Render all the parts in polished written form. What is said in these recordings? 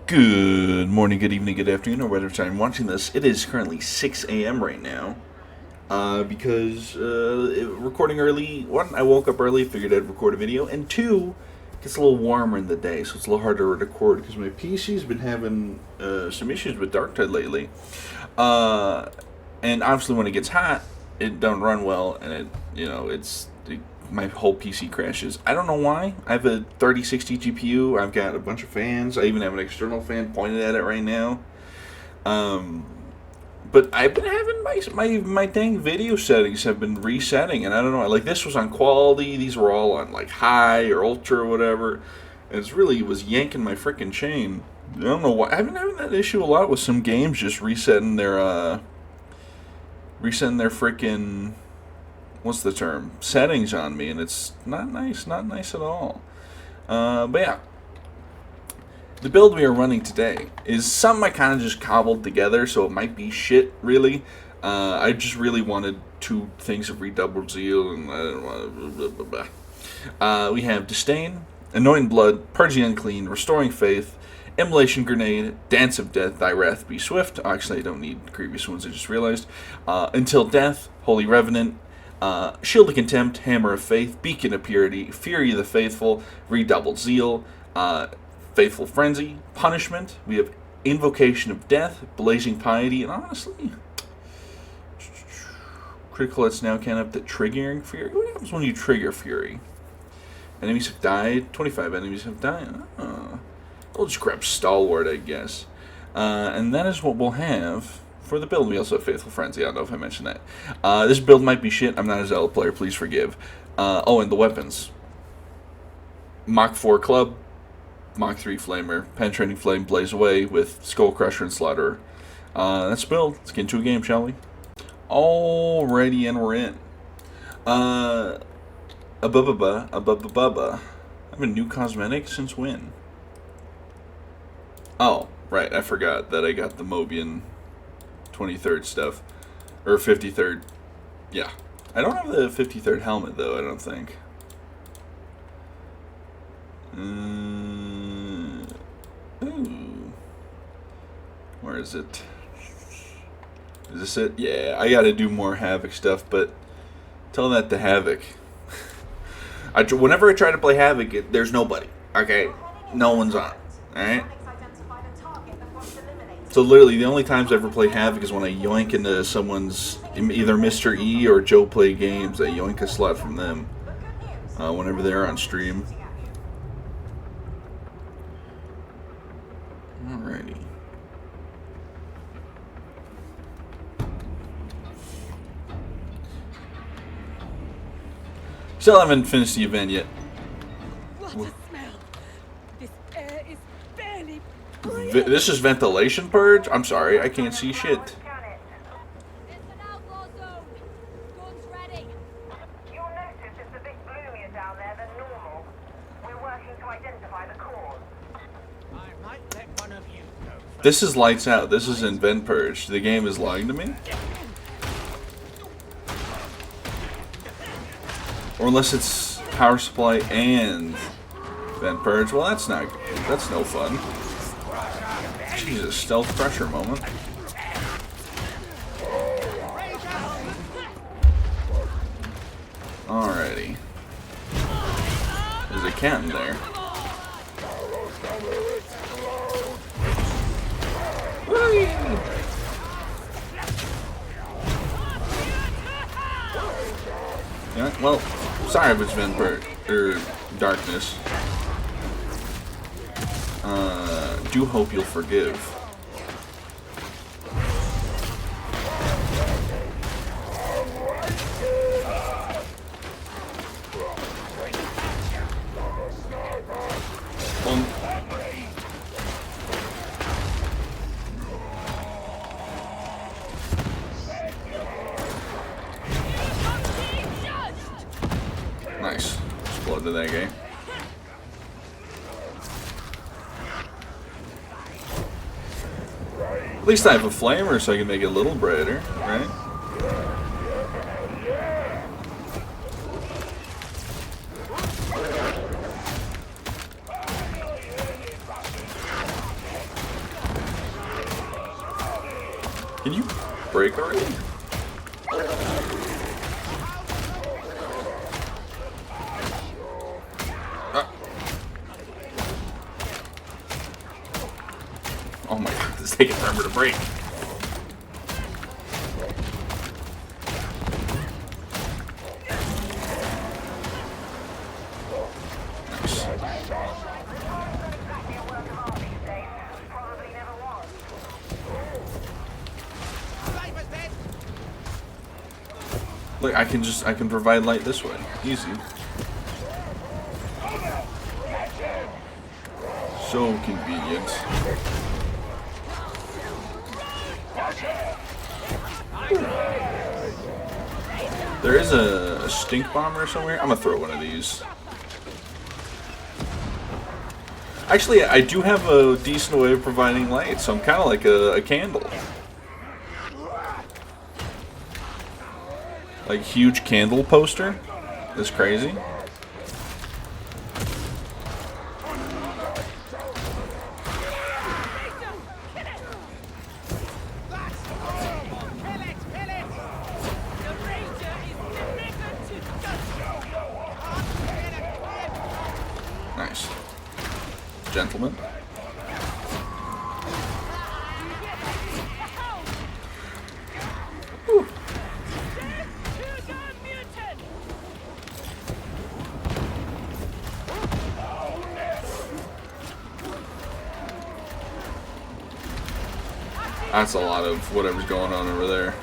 Good morning, good evening, good afternoon, or whatever time you're watching this. It is currently 6 a.m. right now. Because recording early, one, I woke up early, figured I'd record a video, and two, it gets a little warmer in the day, so it's a little harder to record because my PC's been having some issues with Darktide lately. And obviously when it gets hot, it don't run well, and my whole PC crashes. I don't know why. I have a 3060 GPU. I've got a bunch of fans. I even have an external fan pointed at it right now. But I've been having my dang video settings have been resetting, and I don't know. Like, this was on quality. These were all on like high or ultra or whatever. And it was yanking my freaking chain. I don't know why. I've been having that issue a lot with some games just resetting their freaking, what's the term, settings on me, and it's not nice at all. But yeah, the build we are running today is something I kind of just cobbled together, so it might be shit, really. I just really wanted two things of redoubled zeal, and I don't want blah, blah, blah. We have Disdain, Anointing Blood, Purging Unclean, Restoring Faith, Immolation Grenade, Dance of Death, Thy Wrath Be Swift. Actually, I don't need previous ones, I just realized. Until Death, Holy Revenant, Shield of Contempt, Hammer of Faith, Beacon of Purity, Fury of the Faithful, Redoubled Zeal, Faithful Frenzy, Punishment. We have Invocation of Death, Blazing Piety, and honestly, Critical Hits now count up to Triggering Fury. What happens when you trigger Fury? Enemies have died. 25 enemies have died. I'll just grab Stalwart, I guess. And that is what we'll have for the build. We also have Faithful Frenzy. I don't know if I mentioned that. This build might be shit. I'm not a Zealot player. Please forgive. And the weapons. Mach 4 Club. Mach 3 Flamer. Penetrating Flame, Blaze Away with Skull Crusher and Slaughterer. That's the build. Let's get into a game, shall we? Alrighty, and we're in. I have a new cosmetic since when? Oh, right. I forgot that I got the Mobian 23rd stuff. Or 53rd. Yeah. I don't have the 53rd helmet, though, I don't think. Ooh. Where is it? Is this it? Yeah, I gotta do more Havoc stuff, but tell that to Havoc. Whenever I try to play Havoc, there's nobody. Okay? No one's on. Alright? So literally, the only times I ever play Havoc is when I yoink into someone's, either Mr. E or Joe Play Games. I yoink a slot from them whenever they're on stream. Alrighty. Still haven't finished the event yet. What a smell! This air is barely This is ventilation purge? I'm sorry, I can't see shit. It's an outlaw zone. Guns ready. You'll notice it's a bit gloomier down there than normal. We're working to identify the cause. I might let one of you go first. This is lights out. This is in vent purge. The game is lying to me? Or unless it's power supply and vent purge. Well, that's not good. That's no fun. Jesus, stealth pressure moment. Alrighty. There's a cannon there. Yeah, well, sorry if it's vent purge or darkness. Do hope you'll forgive. Nice. Exploded that guy. At least I have a flamer so I can make it a little brighter, right? Can you break already? Oh my god, this is taking forever to break. Nice. Look, I can provide light this way. Easy. So convenient. There is a stink bomber somewhere. I'm gonna throw one of these. Actually, I do have a decent way of providing light, so I'm kind of like a candle. Like huge candle poster. That's crazy. Nice. Gentlemen. Whew. That's a lot of whatever's going on over there.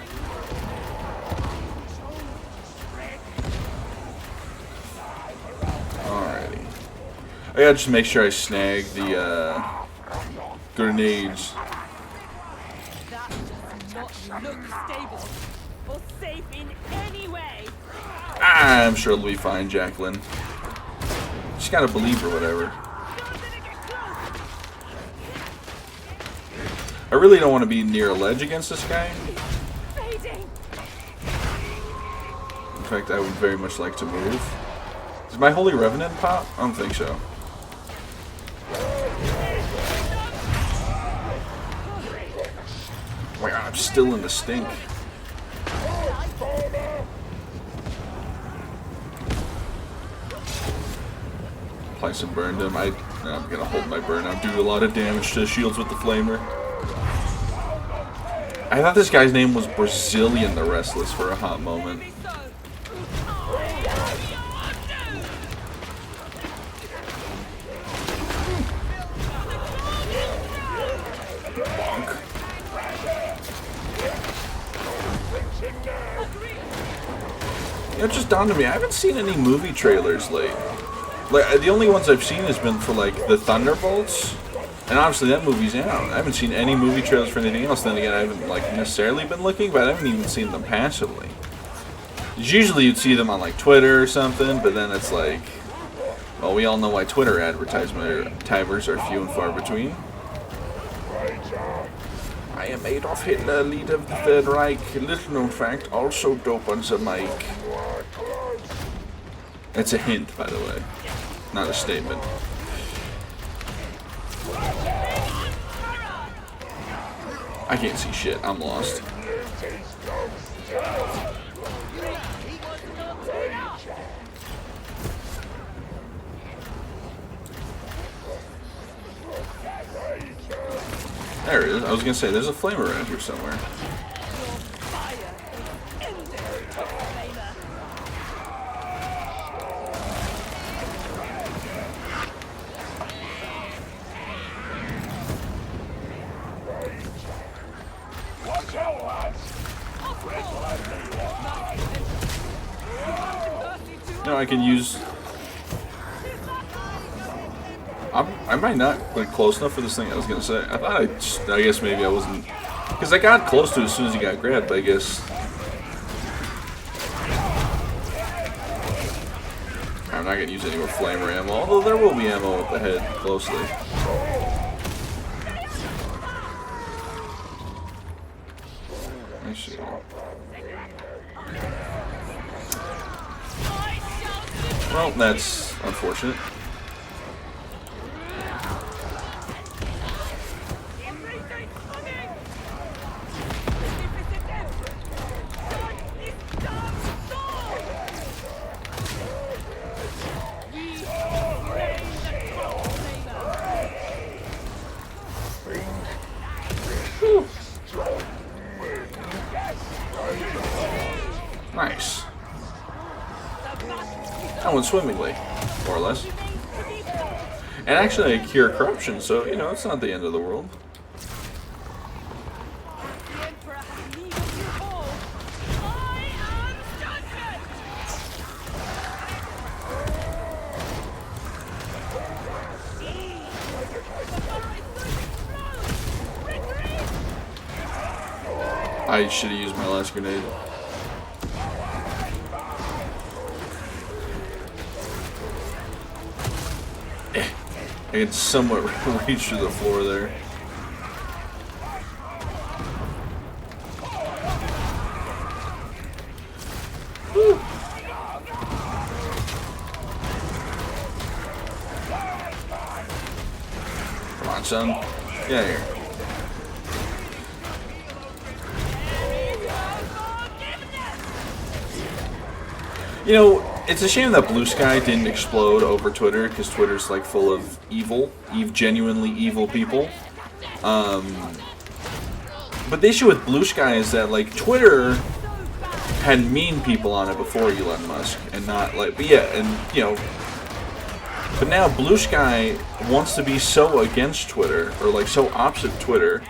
Alrighty. I gotta just make sure I snag the grenades. That does not look stable or safe in any way. I'm sure it'll be fine, Jacqueline. Just gotta believe or whatever. I really don't want to be near a ledge against this guy. Fading. In fact, I would very much like to move. Is my Holy Revenant pop? I don't think so. Oh my god, I'm still in the stink. Apply some burn to him. I'm gonna hold my burn. I'm doing a lot of damage to shields with the flamer. I thought this guy's name was Brazilian the Restless for a hot moment. Bonk. You know, it just dawned on me, I haven't seen any movie trailers late. Like, the only ones I've seen has been for, like, the Thunderbolts. And obviously that movie's out. I haven't seen any movie trailers for anything else. Then again, I haven't like necessarily been looking, but I haven't even seen them passively. Usually you'd see them on like Twitter or something, but then it's like, well, we all know why Twitter advertisements are few and far between. I am Adolf Hitler, leader of the Third Reich. Little known fact, also dope on the mic. It's a hint, by the way, not a statement. I can't see shit. I'm lost. There it is. I was gonna say there's a flame around here somewhere. No, I can use. I might not like close enough for this thing. I was gonna say. I thought I guess maybe I wasn't, because I got close to it as soon as he got grabbed. But I guess I'm not gonna use any more flamer ammo. Although there will be ammo up ahead closely. I see. Well, that's unfortunate. that went swimmingly, more or less. And actually, I cure corruption, so you know it's not the end of the world. The Emperor has need of you all. I am judgment! I should have used my last grenade. I can somewhat reach through the floor there. Woo. Come on, son. Get here. You know, it's a shame that Blue Sky didn't explode over Twitter, because Twitter's like full of genuinely evil people. But the issue with Blue Sky is that like Twitter had mean people on it before Elon Musk, and not like, but yeah, and you know, but now Blue Sky wants to be so against Twitter, or like so opposite Twitter,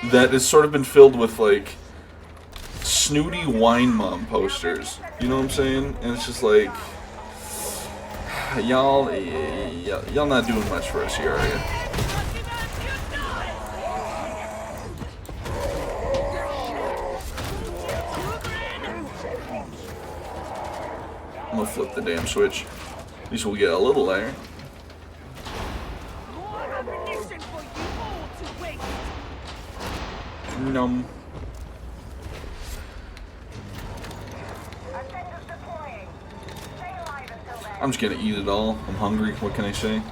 that it's sort of been filled with like snooty wine mom posters. You know what I'm saying? And it's just like, y'all not doing much for us here, are you? I'm gonna flip the damn switch. At least we'll get a little there. More ammunition for you all to waste. Num. Ascenders deploying. Stay alive until then. I'm just gonna eat it all. I'm hungry. What can I say?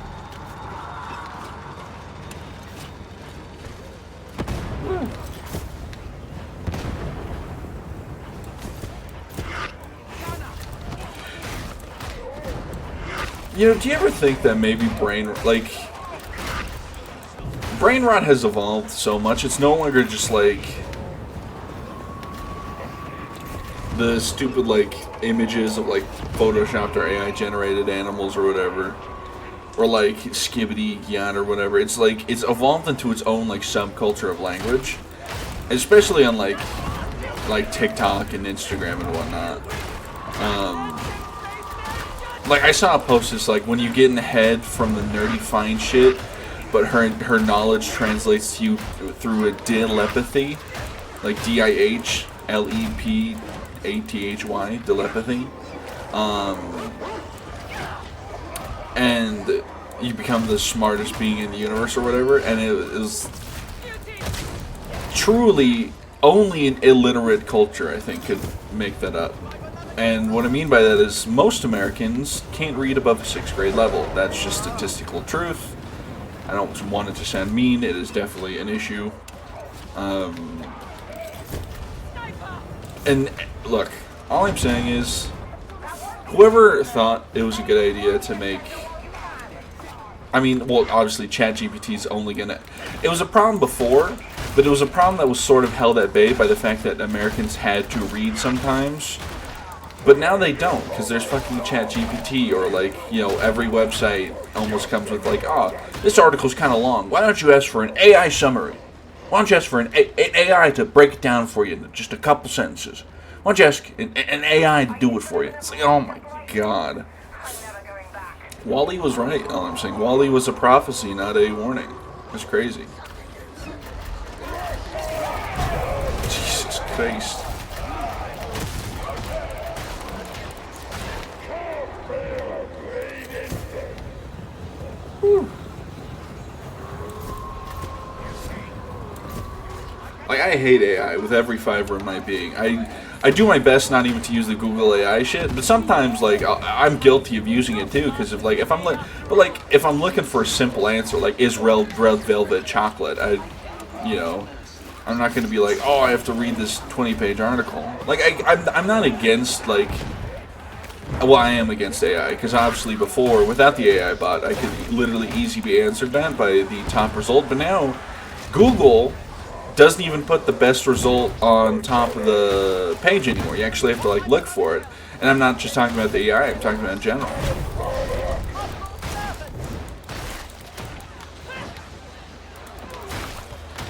You know, do you ever think that maybe brain rot has evolved so much, it's no longer just like the stupid like images of like photoshopped or AI generated animals or whatever, or like skibbity yacht or whatever. It's like it's evolved into its own like subculture of language, especially on like TikTok and Instagram and whatnot. Like I saw a post that's like, when you get in the head from the nerdy fine shit, but her knowledge translates to you through a dilepathy, like DIHLEPATHY, dilepathy, and you become the smartest being in the universe or whatever. And it is truly only an illiterate culture, I think, could make that up. And what I mean by that is most Americans can't read above the 6th grade level. That's just statistical truth. I don't want it to sound mean. It is definitely an issue. And look, all I'm saying is, whoever thought it was a good idea to make... I mean, well, obviously ChatGPT's only gonna... It was a problem before, but it was a problem that was sort of held at bay by the fact that Americans had to read sometimes. But now they don't, because there's fucking ChatGPT, or like, you know, every website almost comes with like, oh, this article's kind of long. Why don't you ask for an AI summary? Why don't you ask for an AI to break it down for you in just a couple sentences? Why don't you ask an AI to do it for you? It's like, oh my god. I'm never going back. Wally was right, all I'm saying. Wally was a prophecy, not a warning. It's crazy. Jesus Christ. Whew. Like, I hate AI with every fiber in my being. I do my best not even to use the Google AI shit, but sometimes like I'm guilty of using it too, because if I'm looking for a simple answer like is red velvet chocolate, I'm not going to be like, oh, I have to read this 20-page article. Like I'm not against like. Well, I am against AI, because obviously before, without the AI bot, I could literally easily be answered that by the top result. But now, Google doesn't even put the best result on top of the page anymore. You actually have to like look for it. And I'm not just talking about the AI, I'm talking about in general.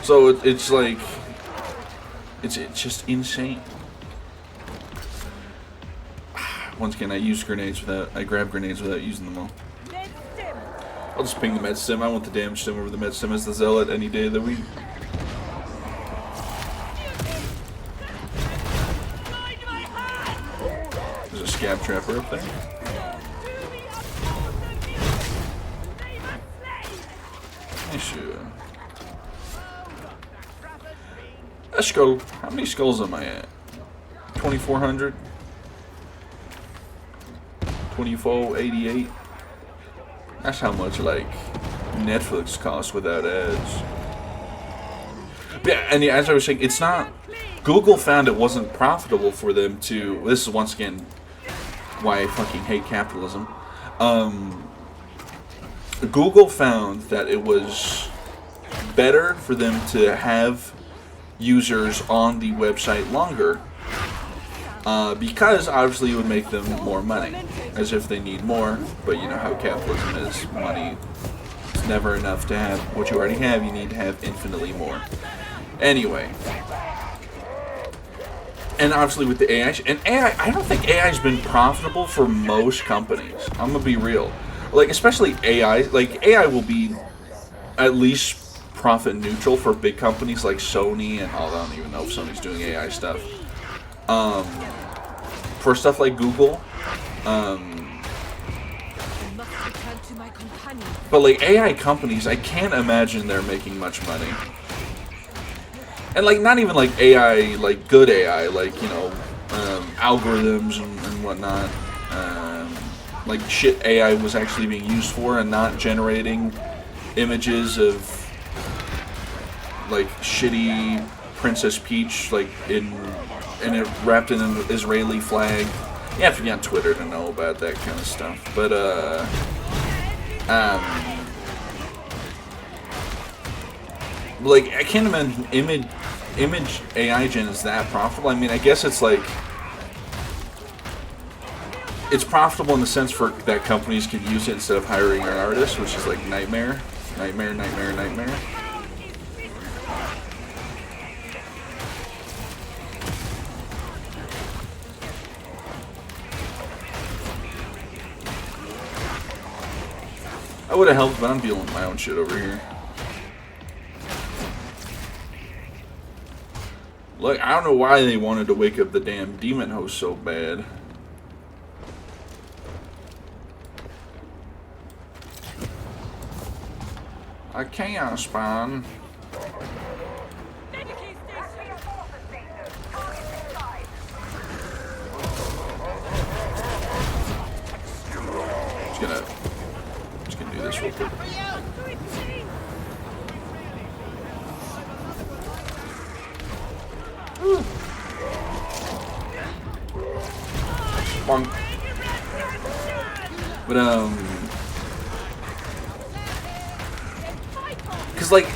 So it's like, it's just insane. Once again, I grab grenades without using them all. I'll just ping the med stim. I want the damage stim over the med stim as the Zealot any day of the week. There's a scab trapper up there. Sure. A skull. How many skulls am I at? 2,400? 2488. That's how much like Netflix costs without ads. Yeah, and as I was saying, it's not. Google found it wasn't profitable for them to. This is once again why I fucking hate capitalism. Google found that it was better for them to have users on the website longer. Because obviously it would make them more money, as if they need more, but you know how capitalism is, money is never enough to have what you already have, you need to have infinitely more. Anyway, and obviously with the AI, I don't think AI's been profitable for most companies, I'm gonna be real, like especially AI, like AI will be at least profit neutral for big companies like Sony, and I don't even know if Sony's doing AI stuff. For stuff like Google, but like AI companies, I can't imagine they're making much money. And like not even like AI, like good AI, like you know, algorithms and whatnot. Like shit AI was actually being used for, and not generating images of like shitty Princess Peach, like and it wrapped in an Israeli flag. You have to be on Twitter to know about that kind of stuff. But like I can't imagine image AI gen is that profitable. I mean, I guess it's like it's profitable in the sense for that companies can use it instead of hiring an artist, which is like nightmare. I would have helped, but I'm dealing with my own shit over here. Look, I don't know why they wanted to wake up the damn demon host so bad. A chaos spawn. Just gonna do this real quick. Bonk. But because like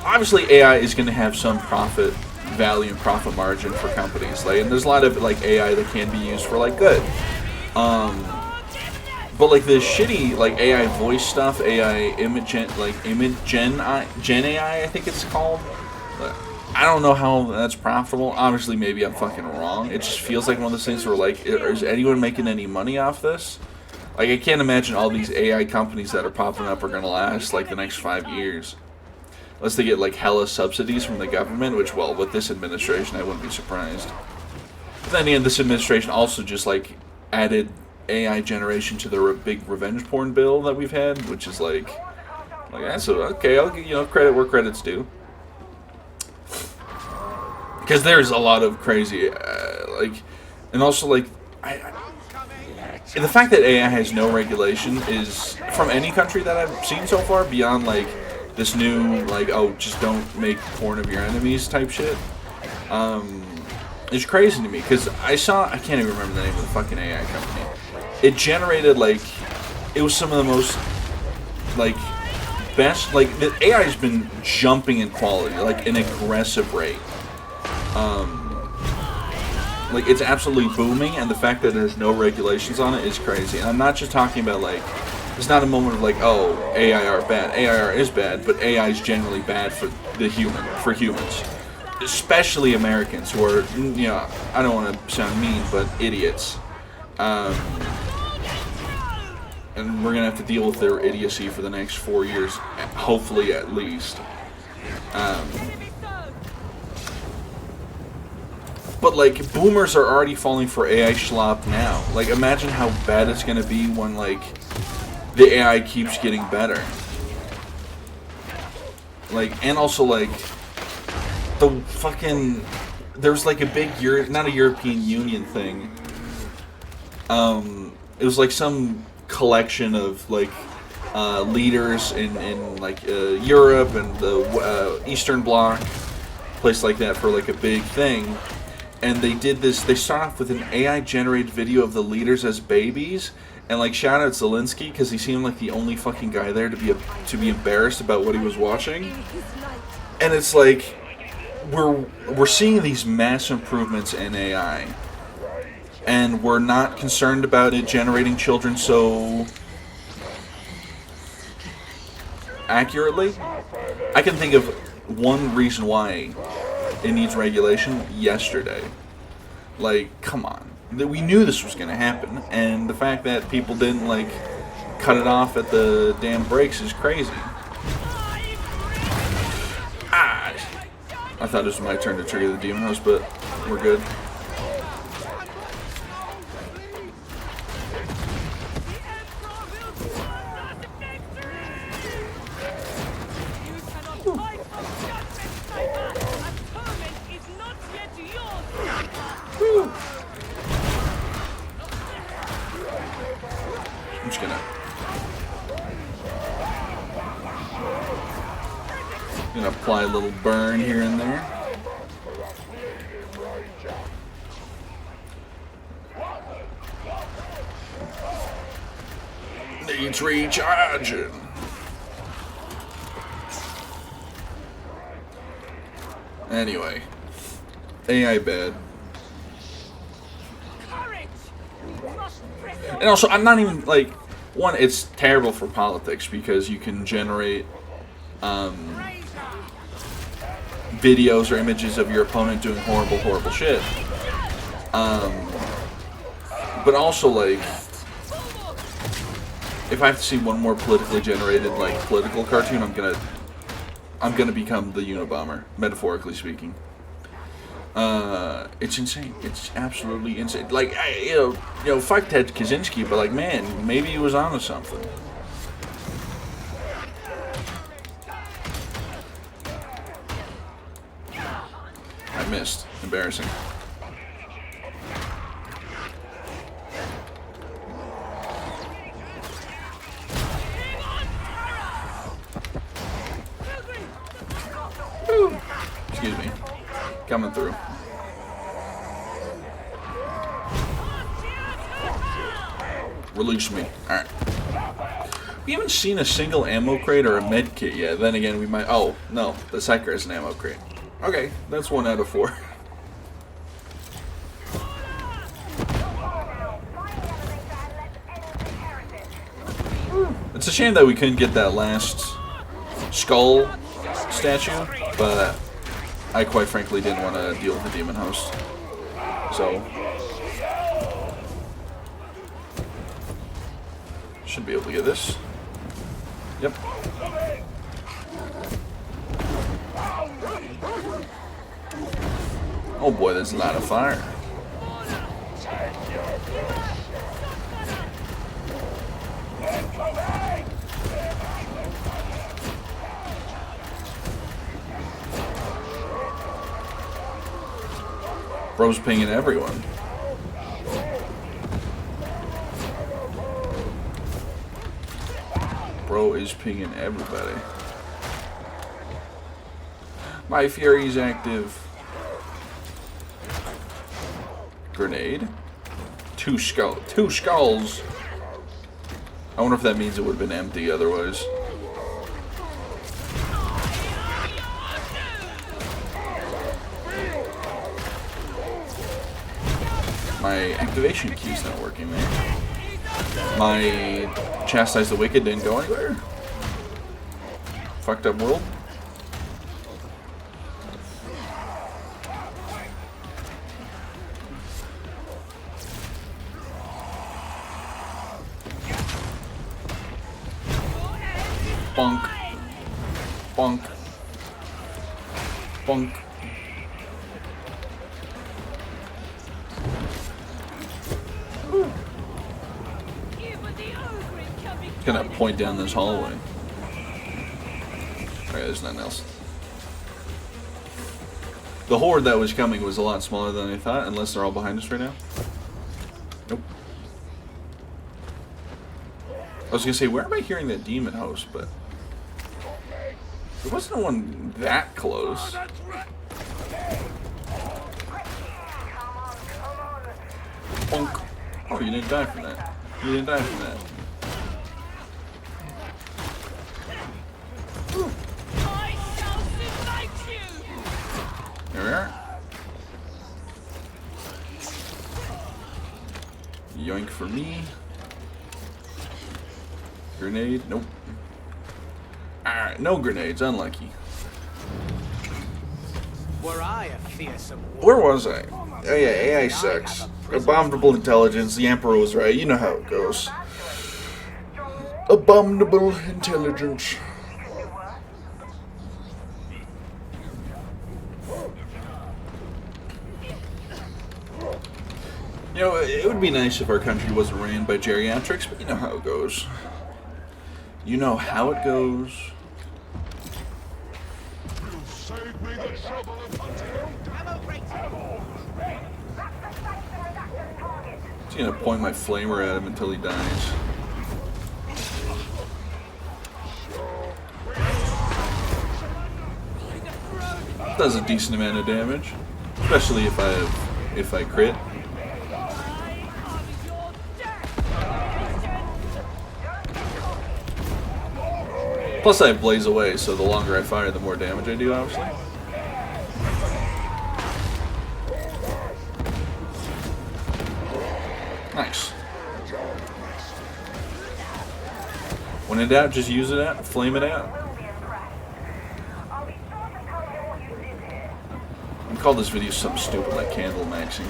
obviously AI is going to have some profit value and profit margin for companies, like, and there's a lot of like AI that can be used for like good, but like the shitty like AI voice stuff, AI gen AI, I think it's called. I don't know how that's profitable. Obviously, maybe I'm fucking wrong. It just feels like one of those things where like, is anyone making any money off this? Like, I can't imagine all these AI companies that are popping up are gonna last like the next 5 years. Unless they get like hella subsidies from the government, which, well, with this administration, I wouldn't be surprised. But then again, this administration also just like added AI generation to the big revenge porn bill that we've had, which is like that's okay. I'll give credit where credit's due, because there's a lot of crazy and also like the fact that AI has no regulation is from any country that I've seen so far, beyond like this new like, oh, just don't make porn of your enemies type shit. It's crazy to me, because I can't even remember the name of the fucking AI company. It generated like, it was some of the most like best, like the AI has been jumping in quality like an aggressive rate. Like, it's absolutely booming, and the fact that there's no regulations on it is crazy. And I'm not just talking about, like, it's not a moment of, like, oh, AI are bad. AI is bad, but AI is generally bad for humans. Especially Americans, who are, you know, I don't want to sound mean, but idiots. And we're going to have to deal with their idiocy for the next 4 years, hopefully at least. But, like, boomers are already falling for AI schlop now. Like, imagine how bad it's going to be when, like, the AI keeps getting better. Like, and also, like, the fucking... There's, like, a big... not a European Union thing. It was, like, some collection of, like, leaders in like, Europe and the Eastern Bloc. Place like that for, like, a big thing. And they did this, they start off with an AI-generated video of the leaders as babies, and, like, shout out Zelensky, because he seemed like the only fucking guy there to be embarrassed about what he was watching. And it's like, we're seeing these mass improvements in AI, and we're not concerned about it generating children so accurately. I can think of one reason why it needs regulation yesterday. Like, come on. We knew this was going to happen, and the fact that people didn't, like, cut it off at the damn brakes is crazy. Ah! I thought this was my turn to trigger the demon host, but we're good. I'm just gonna apply a little burn here and there. Needs recharging. Anyway, AI bad. And also, I'm not even, like, one, it's terrible for politics because you can generate videos or images of your opponent doing horrible, horrible shit. But also, like, if I have to see one more politically generated, like, political cartoon, I'm gonna become the Unabomber, metaphorically speaking. It's insane. It's absolutely insane. Like, you know, fuck Ted Kaczynski, but, like, man, maybe he was onto something. I missed. Embarrassing. Excuse me. Coming through. Release me. Alright. We haven't seen a single ammo crate or a med kit yet. Then again, we might... Oh, no. The Psyker is an ammo crate. Okay, that's 1 out of 4. It's a shame that we couldn't get that last skull statue, but I quite frankly didn't want to deal with the demon host. So... should be able to get this. Yep. Oh boy, there's a lot of fire. Bro's pinging everyone. Bro is pinging everybody. My Fury's active. Grenade. Two skulls. I wonder if that means it would have been empty otherwise. My activation key's not working, man. My Chastise the Wicked didn't go anywhere. Fucked up world. Bonk. Bonk. Bonk. Gonna point down this hallway. Alright, there's nothing else. The horde that was coming was a lot smaller than I thought, unless they're all behind us right now. Nope. I was gonna say, where am I hearing that demon host, but there wasn't one that close. Bonk. Oh, you didn't die from that. You didn't die from that. There we are. Yoink for me. Grenade? Nope. Alright, no grenades. Unlucky. Were I a fearsome Where was I? Oh yeah, AI sucks. Abominable intelligence. The Emperor was right. You know how it goes. Abominable intelligence. You know, it would be nice if our country wasn't ran by geriatrics, but you know how it goes. You know how it goes. Just gonna point my flamer at him until he dies. Does a decent amount of damage, especially if I crit. Plus I blaze away, so the longer I fire, the more damage I do, obviously. Nice. When in doubt, just use it out, flame it out. I can call this video something stupid like candle maxing.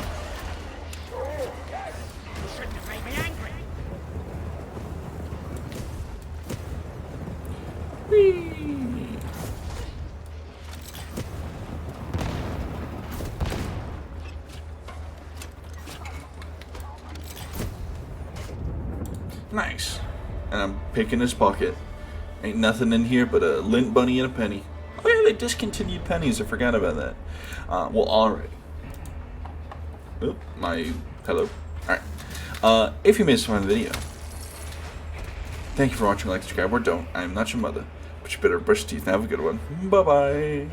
shouldn't have made me angry. Nice. And I'm picking his pocket. Ain't nothing in here but a lint bunny and a penny. Oh yeah, they discontinued pennies. I forgot about that. Well, alright. Oop, hello. Alright. If you missed one video, thank you for watching. Like, subscribe, or don't. I am not your mother. But you better brush your teeth and have a good one. Bye-bye.